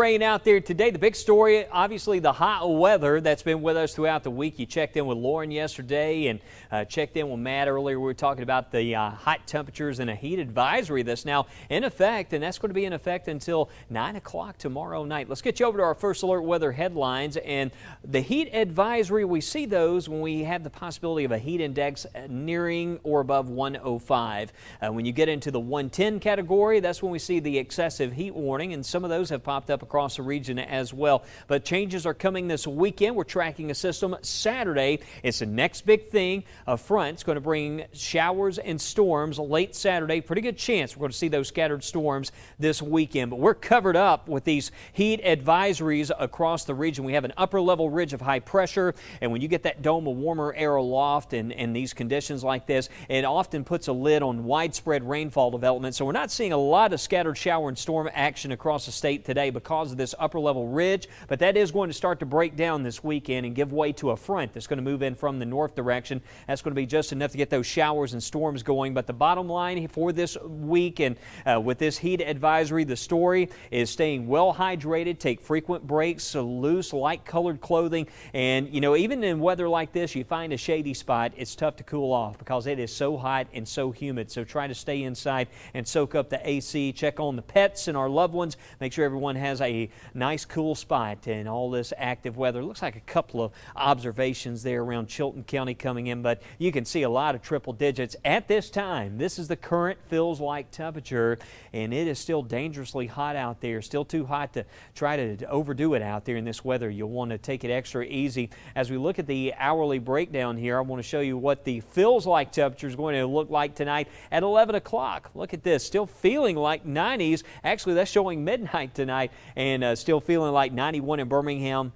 Rain out there today. The big story, obviously, the hot weather that's been with us throughout the week. You checked in with Lauren yesterday and checked in with Matt earlier. We were talking about the hot temperatures and a heat advisory that's now in effect, and that's going to be in effect until 9 o'clock tomorrow night. Let's get you over to our first alert weather headlines. And the heat advisory, we see those when we have the possibility of a heat index nearing or above 105. When you get into the 110 category, that's when we see the excessive heat warning, and some of those have popped up across the region as well. But changes are coming this weekend. We're tracking a system Saturday. It's the next big thing. A front's going to bring showers and storms late Saturday. Pretty good chance we're going to see those scattered storms this weekend. But we're covered up with these heat advisories across the region. We have an upper level ridge of high pressure, and when you get that dome of warmer air aloft and these conditions like this, it often puts a lid on widespread rainfall development. So we're not seeing a lot of scattered shower and storm action across the state today because of this upper level ridge, but that is going to start to break down this weekend and give way to a front that's going to move in from the north direction. That's going to be just enough to get those showers and storms going. But the bottom line for this week and with this heat advisory, the story is staying well hydrated, take frequent breaks, loose light colored clothing, and you know, even in weather like this, you find a shady spot, it's tough to cool off because it is so hot and so humid. So try to stay inside and soak up the AC. Check on the pets and our loved ones. Make sure everyone has a nice cool spot in all this active weather. Looks like a couple of observations there around Chilton County coming in, but you can see a lot of triple digits at this time. This is the current feels like temperature, and it is still dangerously hot out there. Still too hot to try to overdo it out there in this weather. You'll want to take it extra easy. As we look at the hourly breakdown here, I want to show you what the feels like temperature is going to look like tonight at 11 o'clock. Look at this, still feeling like 90s. Actually, that's showing midnight tonight, and still feeling like 91 in Birmingham.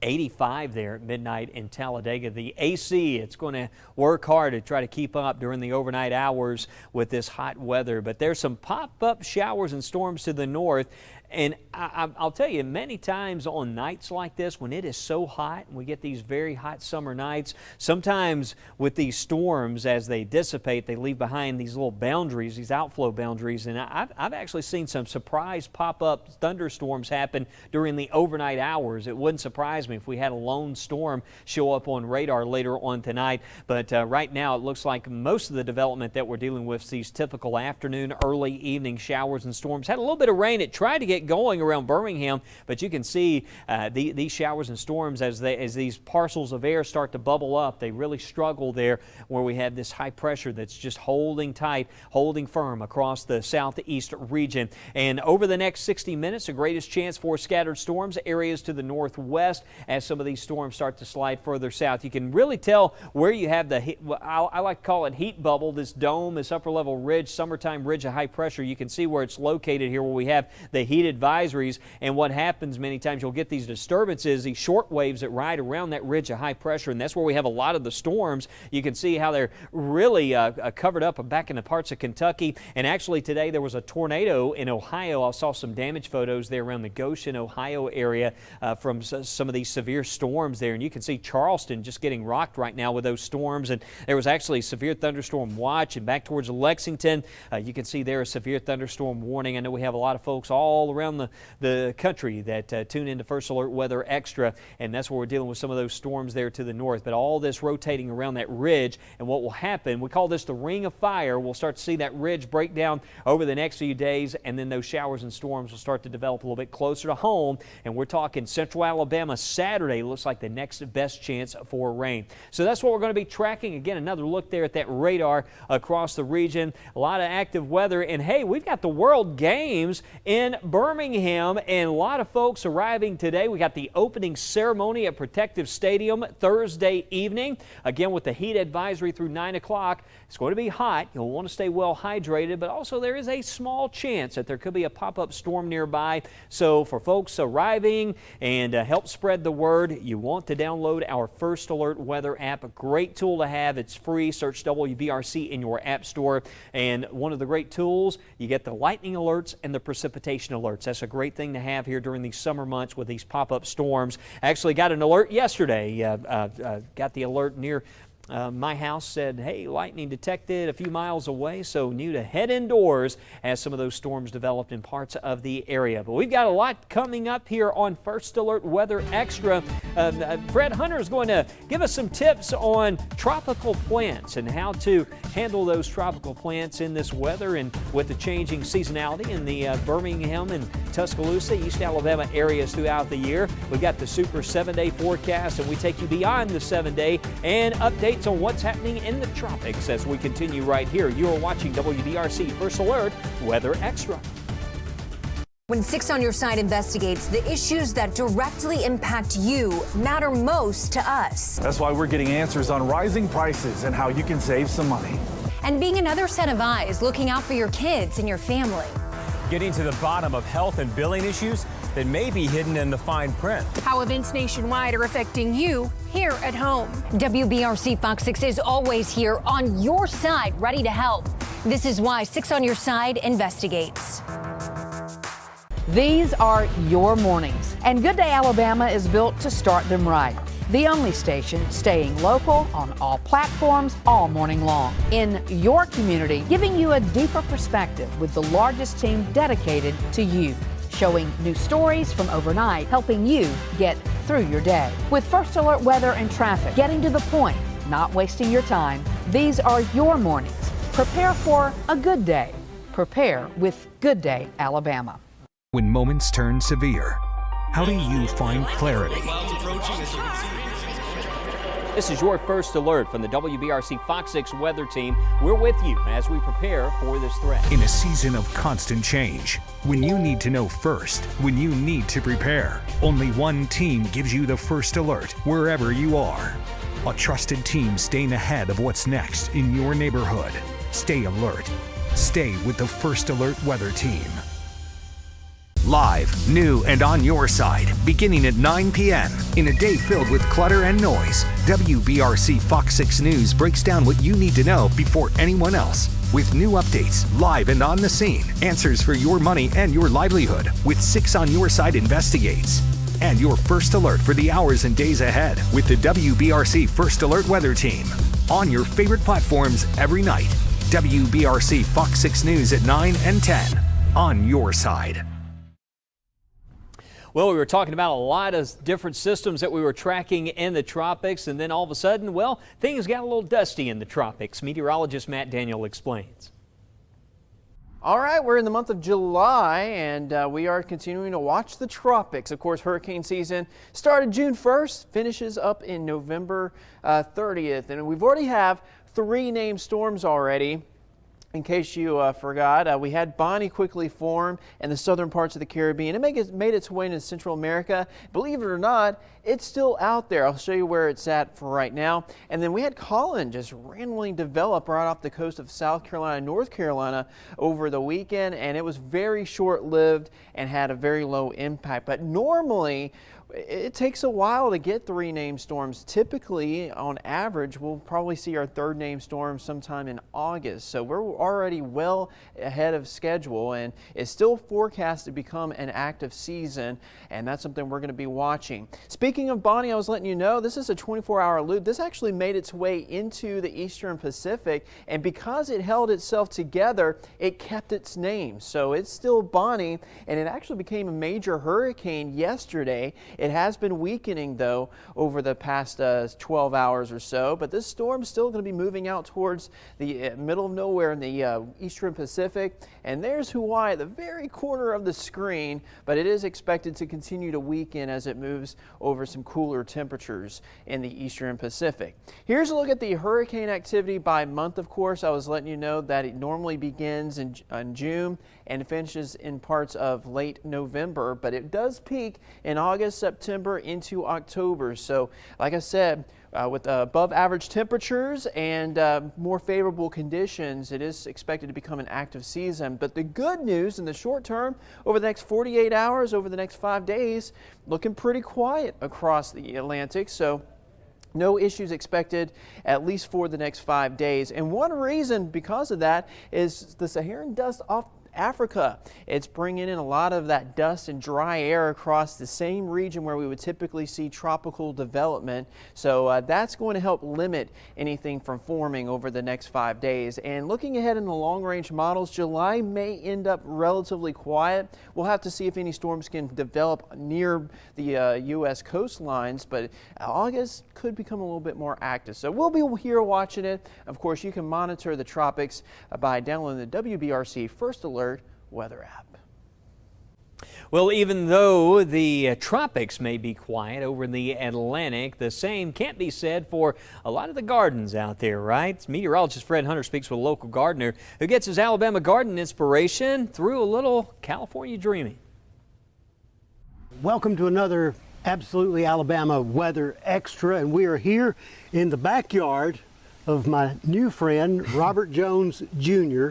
85 there at midnight in Talladega. The AC, it's going to work hard to try to keep up during the overnight hours with this hot weather. But there's some pop-up showers and storms to the north. And I'll tell you, many times on nights like this, when it is so hot and we get these very hot summer nights, sometimes with these storms, as they dissipate, they leave behind these little boundaries, these outflow boundaries. And I've actually seen some surprise pop-up thunderstorms happen during the overnight hours. It wouldn't surprise me if we had a lone storm show up on radar later on tonight. But right now, it looks like most of the development that we're dealing with is these typical afternoon, early evening showers and storms. Had a little bit of rain. It tried to get going around Birmingham, but you can see these showers and storms as these parcels of air start to bubble up. They really struggle there where we have this high pressure that's just holding tight, holding firm across the southeast region. And over the next 60 minutes, the greatest chance for scattered storms, areas to the northwest as some of these storms start to slide further south. You can really tell where you have the heat, I like to call it heat bubble, this dome, this upper level ridge, summertime ridge of high pressure. You can see where it's located here where we have the heat advisories. And what happens many times, you'll get these disturbances, these short waves that ride around that ridge of high pressure, and that's where we have a lot of the storms. You can see how they're really covered up back in the parts of Kentucky. And actually today there was a tornado in Ohio. I saw some damage photos there around the Goshen, Ohio area from some of these severe storms there, and you can see Charleston just getting rocked right now with those storms. And there was actually a severe thunderstorm watch, and back towards Lexington you can see there a severe thunderstorm warning. I know we have a lot of folks all around the country that tune into First Alert Weather Extra, and that's where we're dealing with some of those storms there to the north. But all this rotating around that ridge, and what will happen, we call this the ring of fire. We'll start to see that ridge break down over the next few days, and then those showers and storms will start to develop a little bit closer to home. And we're talking central Alabama Saturday looks like the next best chance for rain. So that's what we're going to be tracking. Again, another look there at that radar across the region. A lot of active weather, and hey, we've got the World Games in Birmingham, and a lot of folks arriving today. We got the opening ceremony at Protective Stadium Thursday evening. Again, with the heat advisory through 9 o'clock. It's going to be hot. You'll want to stay well hydrated, but also there is a small chance that there could be a pop-up storm nearby. So for folks arriving and help spread the word, you want to download our First Alert Weather app. A great tool to have. It's free. Search WBRC in your app store. And one of the great tools, you get the lightning alerts and the precipitation alerts. That's a great thing to have here during these summer months with these pop-up storms. Actually got an alert yesterday. Got the alert near my house said, hey, lightning detected a few miles away, so knew to head indoors as some of those storms developed in parts of the area. But we've got a lot coming up here on First Alert Weather Extra. Fred Hunter is going to give us some tips on tropical plants and how to handle those tropical plants in this weather and with the changing seasonality in the Birmingham and Tuscaloosa, East Alabama areas throughout the year. We've got the super 7-day forecast, and we take you beyond the 7-day and updates on what's happening in the tropics as we continue right here. You are watching WBRC First Alert Weather Extra. When 6 on Your Side investigates, the issues that directly impact you matter most to us. That's why we're getting answers on rising prices and how you can save some money. And being another set of eyes looking out for your kids and your family. Getting to the bottom of health and billing issues that may be hidden in the fine print. How events nationwide are affecting you here at home. WBRC Fox 6 is always here on your side, ready to help. This is why 6 on Your Side investigates. These are your mornings, and Good Day Alabama is built to start them right. The only station staying local on all platforms all morning long. In your community, giving you a deeper perspective with the largest team dedicated to you. Showing new stories from overnight, helping you get through your day. With First Alert Weather and traffic, getting to the point, not wasting your time, these are your mornings. Prepare for a good day. Prepare with Good Day Alabama. When moments turn severe, how do you find clarity? This is your First Alert from the WBRC Fox 6 weather team. We're with you as we prepare for this threat. In a season of constant change, when you need to know first, when you need to prepare, only one team gives you the first alert wherever you are. A trusted team staying ahead of what's next in your neighborhood. Stay alert. Stay with the First Alert Weather Team. Live, new, and on your side, beginning at 9 p.m. In a day filled with clutter and noise, WBRC Fox 6 News breaks down what you need to know before anyone else. With new updates, live and on the scene, answers for your money and your livelihood, with 6 on Your Side investigates. And your first alert for the hours and days ahead with the WBRC First Alert Weather Team. On your favorite platforms every night. WBRC Fox 6 News at 9 and 10. On your side. Well, we were talking about a lot of different systems that we were tracking in the tropics, and then all of a sudden, well, things got a little dusty in the tropics. Meteorologist Matt Daniel explains. All right, we're in the month of July, and we are continuing to watch the tropics. Of course, hurricane season started June 1st, finishes up in November 30th, and we've already have 3 named storms already. In case you forgot, we had Bonnie quickly form in the southern parts of the Caribbean. It made its way into Central America. Believe it or not, it's still out there. I'll show you where it's at for right now. And then we had Colin just randomly develop right off the coast of South Carolina, North Carolina over the weekend, and it was very short-lived and had a very low impact. But normally, it takes a while to get 3 named storms. Typically, on average, we'll probably see our 3rd named storm sometime in August. So we're already well ahead of schedule, and it's still forecast to become an active season, and that's something we're going to be watching. Speaking of Bonnie, I was letting you know, this is a 24-hour loop. This actually made its way into the Eastern Pacific, and because it held itself together, it kept its name. So it's still Bonnie, and it actually became a major hurricane yesterday. It has been weakening, though, over the past 12 hours or so, but this storm's still going to be moving out towards the middle of nowhere in the Eastern Pacific. And there's Hawaii at the very corner of the screen, but it is expected to continue to weaken as it moves over some cooler temperatures in the Eastern Pacific. Here's a look at the hurricane activity by month, of course. I was letting you know that it normally begins in June and finishes in parts of late November, but it does peak in August, September into October. So like I said, with above average temperatures and more favorable conditions, it is expected to become an active season. But the good news in the short term, over the next 48 hours, over the next 5 days, looking pretty quiet across the Atlantic. So no issues expected, at least for the next 5 days. And one reason because of that is the Saharan dust Africa. It's bringing in a lot of that dust and dry air across the same region where we would typically see tropical development. So that's going to help limit anything from forming over the next 5 days. And looking ahead in the long-range models, July may end up relatively quiet. We'll have to see if any storms can develop near the U.S. coastlines, but August could become a little bit more active. So we'll be here watching it. Of course, you can monitor the tropics by downloading the WBRC First Alert weather app. Well, even though the tropics may be quiet over in the Atlantic, the same can't be said for a lot of the gardens out there, right? Meteorologist Fred Hunter speaks with a local gardener who gets his Alabama garden inspiration through a little California dreaming. Welcome to another Absolutely Alabama Weather Extra, and we are here in the backyard of my new friend Robert Jones Jr.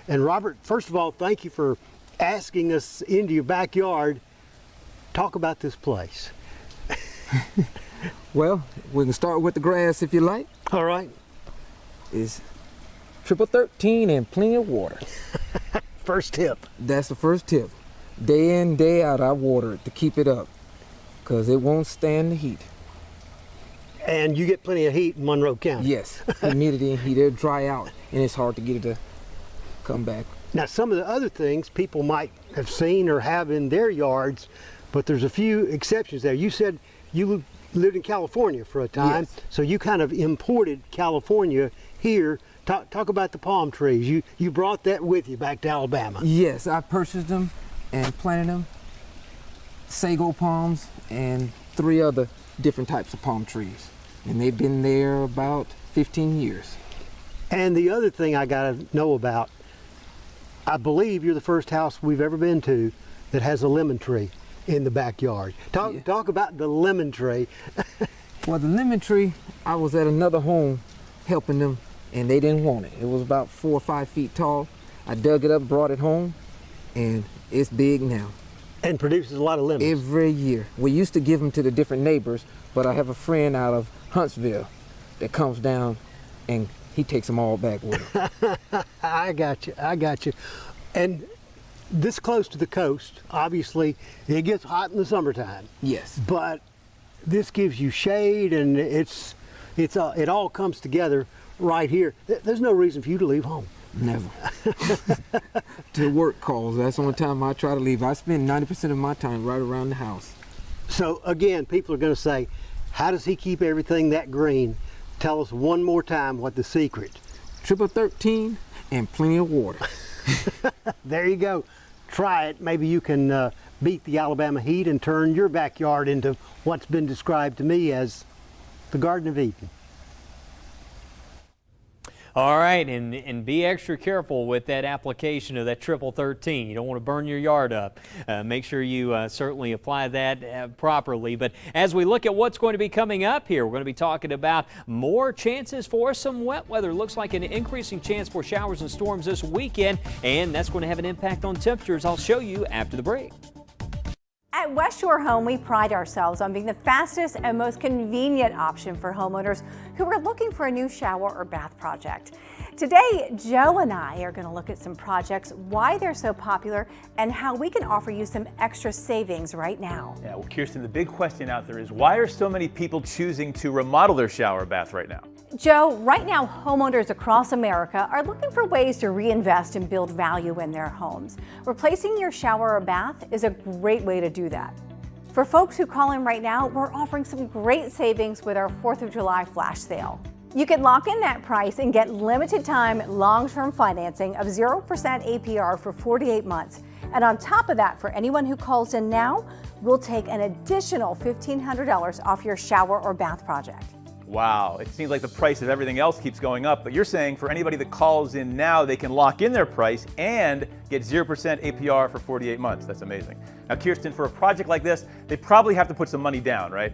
And Robert, first of all, thank you for asking us into your backyard. Talk about this place. Well, we can start with the grass if you like. All right. It's triple 13 and plenty of water. First tip. That's the first tip. Day in, day out, I water it to keep it up because it won't stand the heat. And you get plenty of heat in Monroe County. Yes, humidity and heat, it'll dry out and it's hard to get it to come back. Now, some of the other things people might have seen or have in their yards, but there's a few exceptions there. You said you lived in California for a time, yes. So you kind of imported California here. Talk about the palm trees. You brought that with you back to Alabama. Yes, I purchased them and planted them, sago palms and 3 other different types of palm trees. And they've been there about 15 years. And the other thing I gotta know about, I believe you're the first house we've ever been to that has a lemon tree in the backyard. Talk about the lemon tree. Well, the lemon tree, I was at another home helping them and they didn't want it. It was about 4 or 5 feet tall. I dug it up, brought it home, and it's big now. And produces a lot of lemons. Every year. We used to give them to the different neighbors, but I have a friend out of Huntsville that comes down and he takes them all back with him. I got you. And this close to the coast, obviously, it gets hot in the summertime. Yes. But this gives you shade, and it all comes together right here. There's no reason for you to leave home. Never. Till work calls. That's the only time I try to leave. I spend 90% of my time right around the house. So again, people are going to say, how does he keep everything that green? Tell us one more time what the secret. Triple 13 and plenty of water. There you go. Try it. Maybe you can beat the Alabama heat and turn your backyard into what's been described to me as the Garden of Eden. All right, and be extra careful with that application of that triple 13. You don't want to burn your yard up. Make sure you certainly apply that properly. But as we look at what's going to be coming up here, we're going to be talking about more chances for some wet weather. Looks like an increasing chance for showers and storms this weekend, and that's going to have an impact on temperatures. I'll show you after the break. At West Shore Home, we pride ourselves on being the fastest and most convenient option for homeowners who are looking for a new shower or bath project. Today, Joe and I are going to look at some projects, why they're so popular, and how we can offer you some extra savings right now. Yeah, well, Kirsten, the big question out there is why are so many people choosing to remodel their shower or bath right now? Joe, right now homeowners across America are looking for ways to reinvest and build value in their homes. Replacing your shower or bath is a great way to do that. For folks who call in right now, we're offering some great savings with our 4th of July flash sale. You can lock in that price and get limited time long-term financing of 0% APR for 48 months. And on top of that, for anyone who calls in now, we'll take an additional $1,500 off your shower or bath project. Wow, it seems like the price of everything else keeps going up, but you're saying for anybody that calls in now, they can lock in their price and get 0% APR for 48 months. That's amazing. Now, Kirsten, for a project like this, they probably have to put some money down, right?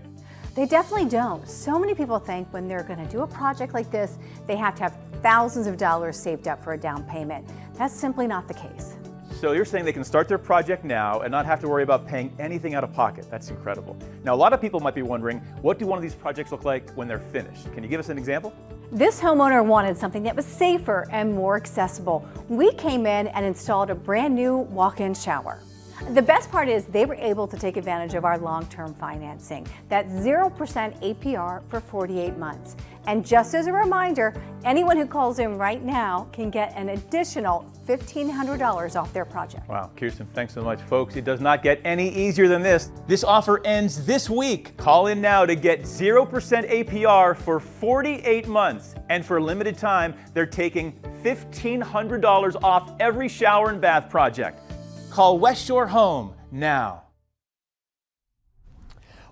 They definitely don't. So many people think when they're going to do a project like this, they have to have thousands of dollars saved up for a down payment. That's simply not the case. So you're saying they can start their project now and not have to worry about paying anything out of pocket. That's incredible. Now, a lot of people might be wondering, what do one of these projects look like when they're finished? Can you give us an example? This homeowner wanted something that was safer and more accessible. We came in and installed a brand new walk-in shower. The best part is they were able to take advantage of our long-term financing. That's 0% APR for 48 months. And just as a reminder, anyone who calls in right now can get an additional $1,500 off their project. Wow, Kirsten, thanks so much. Folks, it does not get any easier than this. This offer ends this week. Call in now to get 0% APR for 48 months. And for a limited time, they're taking $1,500 off every shower and bath project. Call West Shore Home now.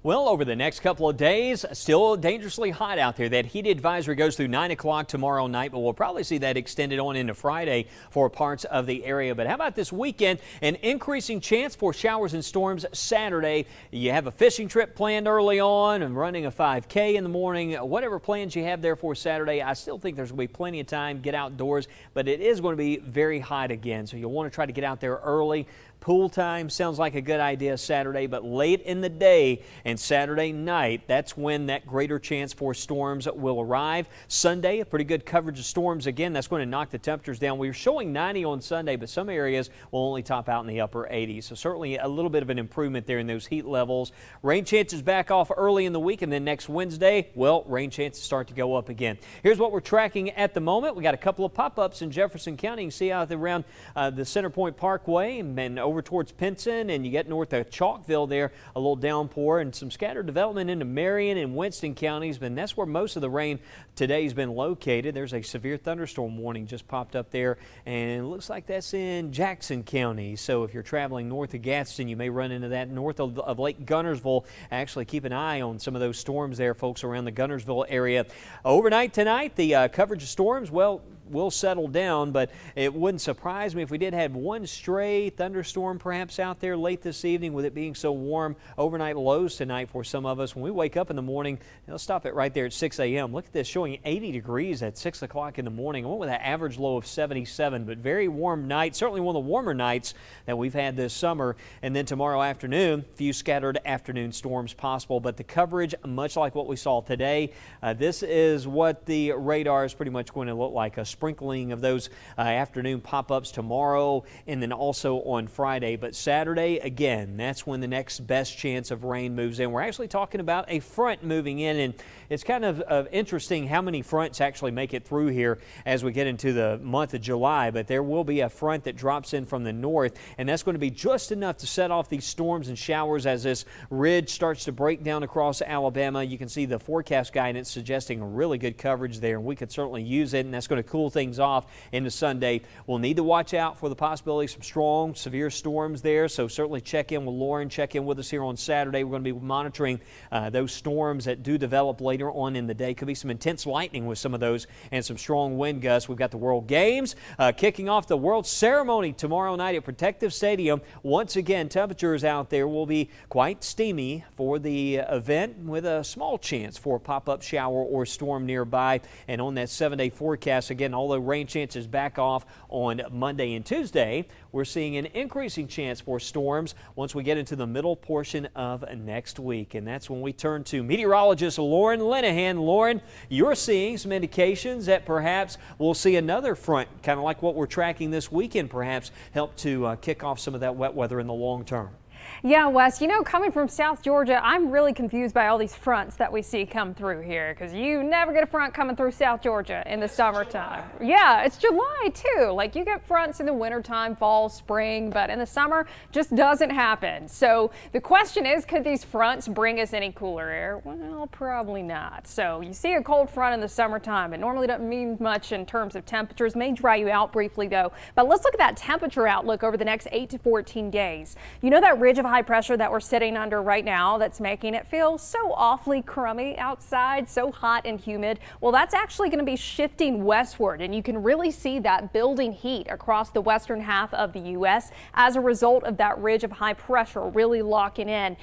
Well, over the next couple of days, still dangerously hot out there. That heat advisory goes through 9 o'clock tomorrow night, but we'll probably see that extended on into Friday for parts of the area. But how about this weekend? An increasing chance for showers and storms Saturday. You have a fishing trip planned early on and running a 5K in the morning. Whatever plans you have there for Saturday, I still think there's going to be plenty of time. Get outdoors, but it is going to be very hot again, so you'll want to try to get out there early. Pool time sounds like a good idea Saturday, but late in the day and Saturday night, that's when that greater chance for storms will arrive. Sunday, a pretty good coverage of storms again. That's going to knock the temperatures down. We were showing 90 on Sunday, but some areas will only top out in the upper 80s. So certainly a little bit of an improvement there in those heat levels. Rain chances back off early in the week, and then next Wednesday, well, rain chances start to go up again. Here's what we're tracking at the moment. We got a couple of pop-ups in Jefferson County. You can see out around the Center Point Parkway and over towards Pinson, and you get north of Chalkville there, a little downpour and some scattered development into Marion and Winston counties, but that's where most of the rain today has been located. There's a severe thunderstorm warning just popped up there, and it looks like that's in Jackson County. So if you're traveling north of Gadsden, you may run into that north of Lake Gunnersville. Actually, keep an eye on some of those storms there, folks, around the Gunnersville area. Overnight tonight, the coverage of storms, well, will settle down, but it wouldn't surprise me if we did have one stray thunderstorm perhaps out there late this evening, with it being so warm. Overnight lows tonight for some of us. When we wake up in the morning, it'll stop it right there at 6 a.m. Look at this, showing 80 degrees at 6 o'clock in the morning. I went with an average low of 77, but very warm night. Certainly one of the warmer nights that we've had this summer. And then tomorrow afternoon, a few scattered afternoon storms possible, but the coverage, much like what we saw today, this is what the radar is pretty much going to look like. A sprinkling of those afternoon pop-ups tomorrow and then also on Friday. But Saturday, again, that's when the next best chance of rain moves in. We're actually talking about a front moving in, and it's kind of interesting how many fronts actually make it through here as we get into the month of July. But there will be a front that drops in from the north, and that's going to be just enough to set off these storms and showers as this ridge starts to break down across Alabama. You can see the forecast guidance suggesting really good coverage there, and we could certainly use it, and that's going to cool things off into Sunday. We'll need to watch out for the possibility of some strong, severe storms there, so certainly check in with Lauren, check in with us here on Saturday. We're going to be monitoring those storms that do develop later on in the day. Could be some intense lightning with some of those and some strong wind gusts. We've got the World Games kicking off the World Ceremony tomorrow night at Protective Stadium. Once again, temperatures out there will be quite steamy for the event, with a small chance for a pop-up shower or storm nearby. And on that 7-day forecast, again, although rain chances back off on Monday and Tuesday, we're seeing an increasing chance for storms once we get into the middle portion of next week. And that's when we turn to meteorologist Lauren Linehan. Lauren, you're seeing some indications that perhaps we'll see another front, kind of like what we're tracking this weekend, perhaps help to kick off some of that wet weather in the long term. Yeah, Wes, you know, coming from South Georgia, I'm really confused by all these fronts that we see come through here, because you never get a front coming through South Georgia in the summertime. Yeah, it's July too. Like, you get fronts in the wintertime, fall, spring, but in the summer, just doesn't happen. So the question is, could these fronts bring us any cooler air? Well, probably not. So you see a cold front in the summertime. It normally doesn't mean much in terms of temperatures. May dry you out briefly though. But let's look at that temperature outlook over the next 8 to 14 days. You know that ridge of high pressure that we're sitting under right now that's making it feel so awfully crummy outside, so hot and humid? Well, that's actually going to be shifting westward, and you can really see that building heat across the western half of the U.S. as a result of that ridge of high pressure really locking in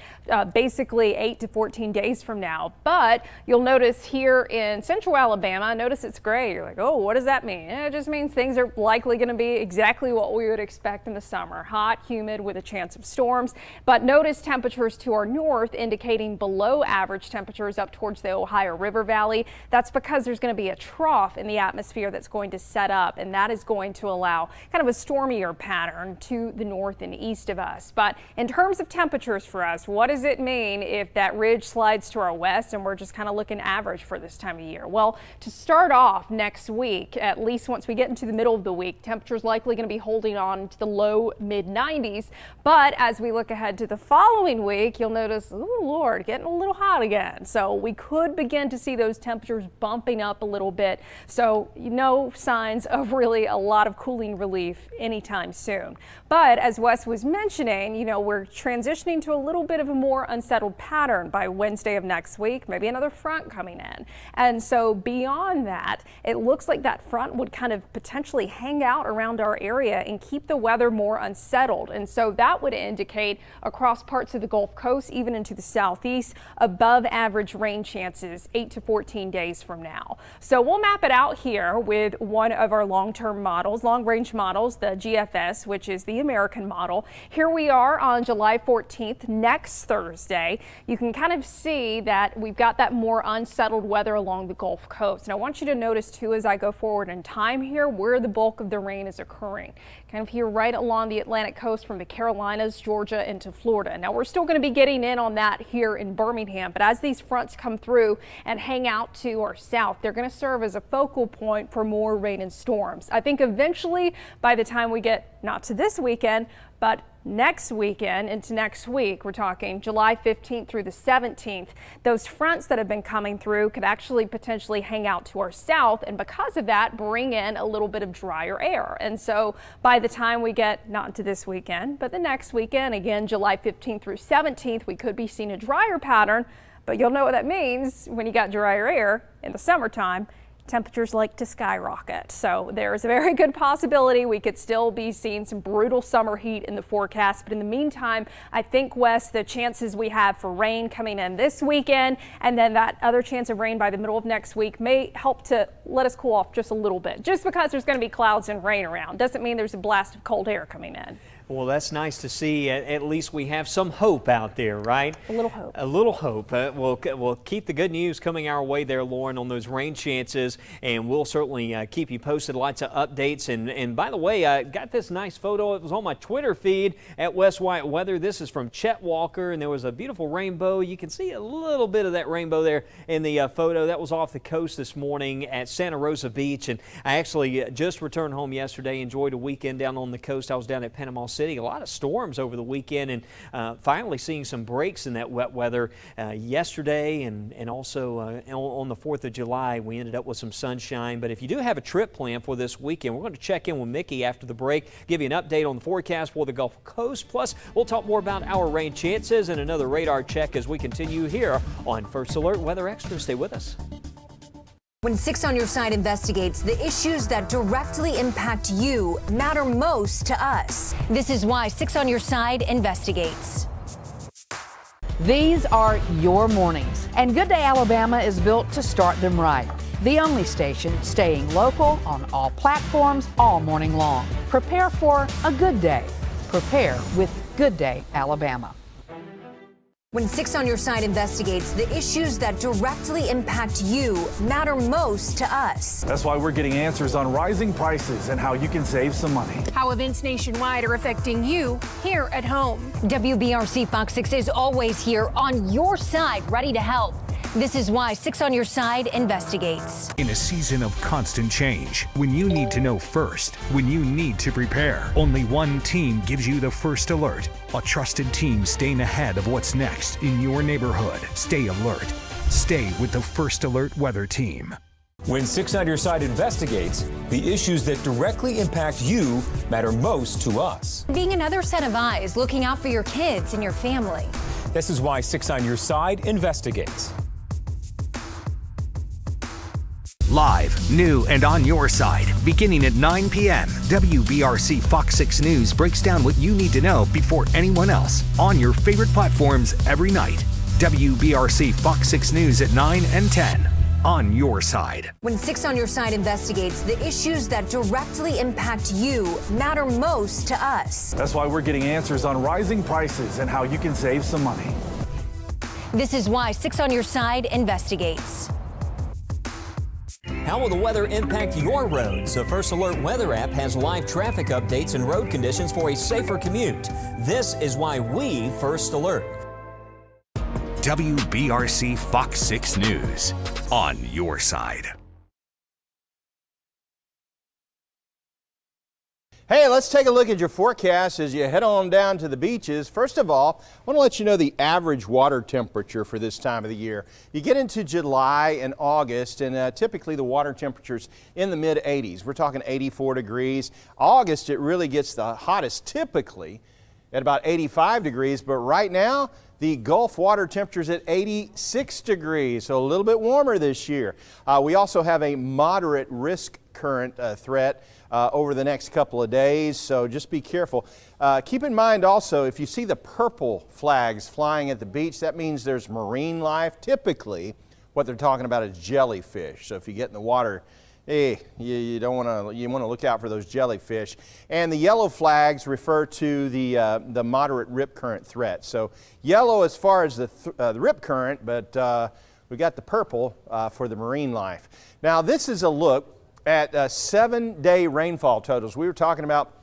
basically 8 to 14 days from now. But you'll notice here in central Alabama, notice it's gray. You're like, oh, what does that mean? It just means things are likely going to be exactly what we would expect in the summer. Hot, humid, with a chance of storms. But notice temperatures to our north indicating below average temperatures up towards the Ohio River Valley. That's because there's going to be a trough in the atmosphere that's going to set up, and that is going to allow kind of a stormier pattern to the north and east of us. But in terms of temperatures for us, what does it mean if that ridge slides to our west and we're just kind of looking average for this time of year? Well, to start off next week, at least once we get into the middle of the week, temperatures likely going to be holding on to the low mid 90s. But as we look ahead to the following week, you'll notice, oh Lord, getting a little hot again. So we could begin to see those temperatures bumping up a little bit. So no signs of really a lot of cooling relief anytime soon. But as Wes was mentioning, we're transitioning to a little bit of a more unsettled pattern by Wednesday of next week, maybe another front coming in. And so beyond that, it looks like that front would kind of potentially hang out around our area and keep the weather more unsettled. And so that would indicate across parts of the Gulf Coast, even into the southeast, above average rain chances 8 to 14 days from now. So we'll map it out here with one of our long-term models, long-range models, the GFS, which is the American model. Here we are on July 14th, next Thursday. You can kind of see that we've got that more unsettled weather along the Gulf Coast. And I want you to notice too, as I go forward in time here, where the bulk of the rain is occurring. Kind of here right along the Atlantic coast from the Carolinas, Georgia into Florida. Now we're still going to be getting in on that here in Birmingham, but as these fronts come through and hang out to our south, they're going to serve as a focal point for more rain and storms. I think eventually by the time we get not to this weekend, but next weekend into next week, we're talking July 15th through the 17th, those fronts that have been coming through could actually potentially hang out to our south, and because of that bring in a little bit of drier air. And so by the time we get not to this weekend, but the next weekend, again July 15th through 17th, we could be seeing a drier pattern. But you'll know what that means when you got drier air in the summertime. Temperatures like to skyrocket. So there's a very good possibility we could still be seeing some brutal summer heat in the forecast. But in the meantime, I think, Wes, the chances we have for rain coming in this weekend and then that other chance of rain by the middle of next week may help to let us cool off just a little bit. Just because there's going to be clouds and rain around doesn't mean there's a blast of cold air coming in. Well, that's nice to see. At least we have some hope out there, right? A little hope. A little hope. We'll keep the good news coming our way there, Lauren, on those rain chances, and we'll certainly keep you posted. Lots of updates. And by the way, I got this nice photo. It was on my Twitter feed at West White Weather. This is from Chet Walker, and there was a beautiful rainbow. You can see a little bit of that rainbow there in the photo. That was off the coast this morning at Santa Rosa Beach, and I actually just returned home yesterday. Enjoyed a weekend down on the coast. I was down at Panama City. A lot of storms over the weekend, and finally seeing some breaks in that wet weather yesterday, and also on the 4th of July we ended up with some sunshine. But if you do have a trip planned for this weekend, we're going to check in with Mickey after the break, give you an update on the forecast for the Gulf Coast. Plus we'll talk more about our rain chances and another radar check as we continue here on First Alert Weather Extra. Stay with us. When 6 on Your Side investigates, the issues that directly impact you matter most to us. This is why 6 on Your Side investigates. These are your mornings, and Good Day Alabama is built to start them right. The only station staying local on all platforms all morning long. Prepare for a good day. Prepare with Good Day Alabama. When 6 on Your Side investigates, the issues that directly impact you matter most to us. That's why we're getting answers on rising prices and how you can save some money. How events nationwide are affecting you here at home. WBRC Fox 6 is always here on your side, ready to help. This is why 6 on Your Side investigates. In a season of constant change, when you need to know first, when you need to prepare, only one team gives you the first alert. A trusted team staying ahead of what's next in your neighborhood. Stay alert. Stay with the First Alert Weather Team. When 6 on Your Side investigates, the issues that directly impact you matter most to us. Being another set of eyes looking out for your kids and your family. This is why 6 on Your Side investigates. Live, new, and on your side, beginning at 9 p.m., WBRC Fox 6 News breaks down what you need to know before anyone else on your favorite platforms every night. WBRC Fox 6 News at 9 and 10 on your side. When 6 on Your Side investigates, the issues that directly impact you matter most to us. That's why we're getting answers on rising prices and how you can save some money. This is why 6 on Your Side investigates. How will the weather impact your roads? The First Alert Weather app has live traffic updates and road conditions for a safer commute. This is why we First Alert. WBRC Fox 6 News, on your side. Hey, let's take a look at your forecast as you head on down to the beaches. First of all, I want to let you know the average water temperature for this time of the year. You get into July and August, and typically the water temperature's in the mid-80s. We're talking 84 degrees. August, it really gets the hottest typically at about 85 degrees, but right now, the Gulf water temperature's at 86 degrees, so a little bit warmer this year. We also have a moderate risk current threat over the next couple of days, so just be careful. Keep in mind also, if you see the purple flags flying at the beach, that means there's marine life. Typically, what they're talking about is jellyfish. So if you get in the water, hey, you want to look out for those jellyfish. And the yellow flags refer to the moderate rip current threat. So yellow as far as the rip current, but we got the purple for the marine life. Now this is a look at 7-day rainfall totals. We were talking about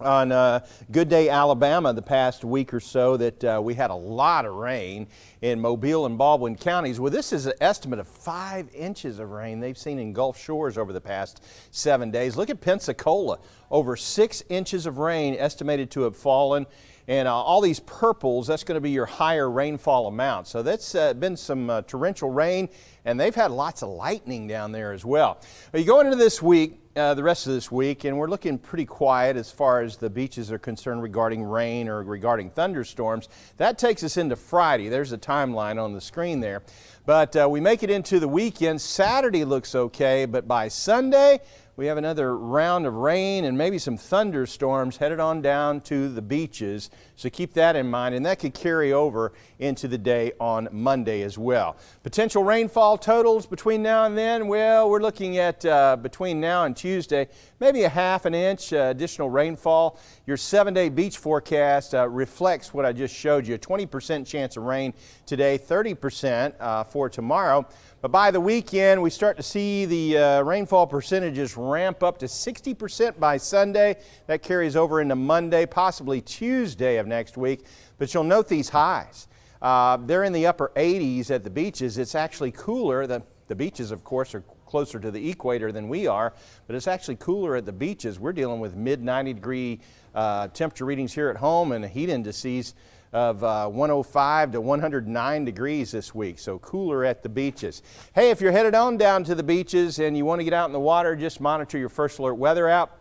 on Good Day, Alabama the past week or so that we had a lot of rain in Mobile and Baldwin counties. Well, this is an estimate of 5 inches of rain they've seen in Gulf Shores over the past 7 days. Look at Pensacola, over 6 inches of rain estimated to have fallen. And all these purples, that's going to be your higher rainfall amount. So that's been some torrential rain, and they've had lots of lightning down there as well. You go into this week, the rest of this week, and we're looking pretty quiet as far as the beaches are concerned regarding rain or regarding thunderstorms. That takes us into Friday. There's a timeline on the screen there. But we make it into the weekend. Saturday looks okay, but by Sunday, we have another round of rain and maybe some thunderstorms headed on down to the beaches. So keep that in mind, and that could carry over into the day on Monday as well. Potential rainfall totals between now and then, well, we're looking at between now and Tuesday, maybe a ½ an inch additional rainfall. Your 7-day beach forecast reflects what I just showed you. A 20% chance of rain today, 30% for tomorrow. But by the weekend, we start to see the rainfall percentages ramp up to 60% by Sunday. That carries over into Monday, possibly Tuesday of next week. But you'll note these highs. They're in the upper 80s at the beaches. It's actually cooler. The beaches, of course, are closer to the equator than we are, but it's actually cooler at the beaches. We're dealing with mid-90 degree temperature readings here at home and heat indices of 105 to 109 degrees this week, so cooler at the beaches. Hey, if you're headed on down to the beaches and you want to get out in the water, just monitor your First Alert Weather app.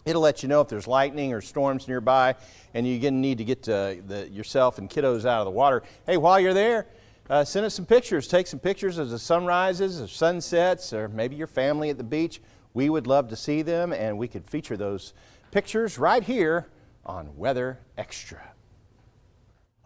It'll let you know if there's lightning or storms nearby, and you're going to need to get yourself and kiddos out of the water. Hey, while you're there, send us some pictures. Take some pictures of the sunrises, of sunsets, or maybe your family at the beach. We would love to see them, and we could feature those pictures right here on Weather Extra.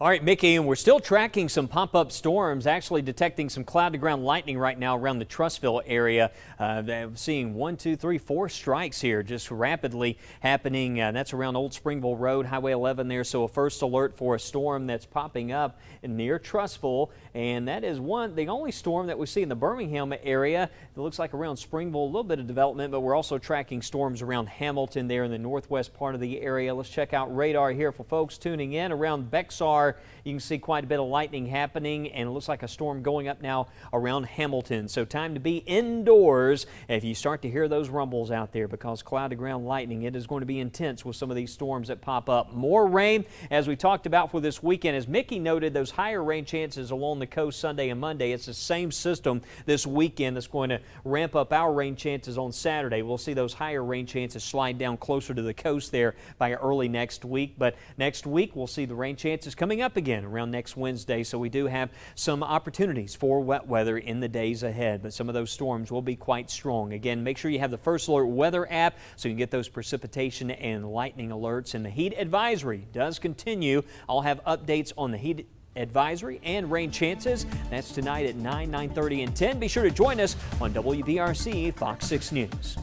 All right, Mickey, and we're still tracking some pop-up storms, actually detecting some cloud-to-ground lightning right now around the Trussville area. I'm seeing 1, 2, 3, 4 strikes here just rapidly happening. That's around Old Springville Road, Highway 11 there. So a first alert for a storm that's popping up near Trussville. And that is the only storm that we see in the Birmingham area. It looks like around Springville, a little bit of development, but we're also tracking storms around Hamilton there in the northwest part of the area. Let's check out radar here for folks tuning in around Bexar. You can see quite a bit of lightning happening, and it looks like a storm going up now around Hamilton. So time to be indoors if you start to hear those rumbles out there, because cloud-to-ground lightning, it is going to be intense with some of these storms that pop up. More rain, as we talked about for this weekend. As Mickey noted, those higher rain chances along the coast Sunday and Monday. It's the same system this weekend that's going to ramp up our rain chances on Saturday. We'll see those higher rain chances slide down closer to the coast there by early next week. But next week, we'll see the rain chances coming up again around next Wednesday. So we do have some opportunities for wet weather in the days ahead, but some of those storms will be quite strong. Again, make sure you have the First Alert Weather app so you can get those precipitation and lightning alerts. And the heat advisory does continue. I'll have updates on the heat advisory and rain chances. That's tonight at 9, 9:30, and 10. Be sure to join us on WBRC Fox 6 News.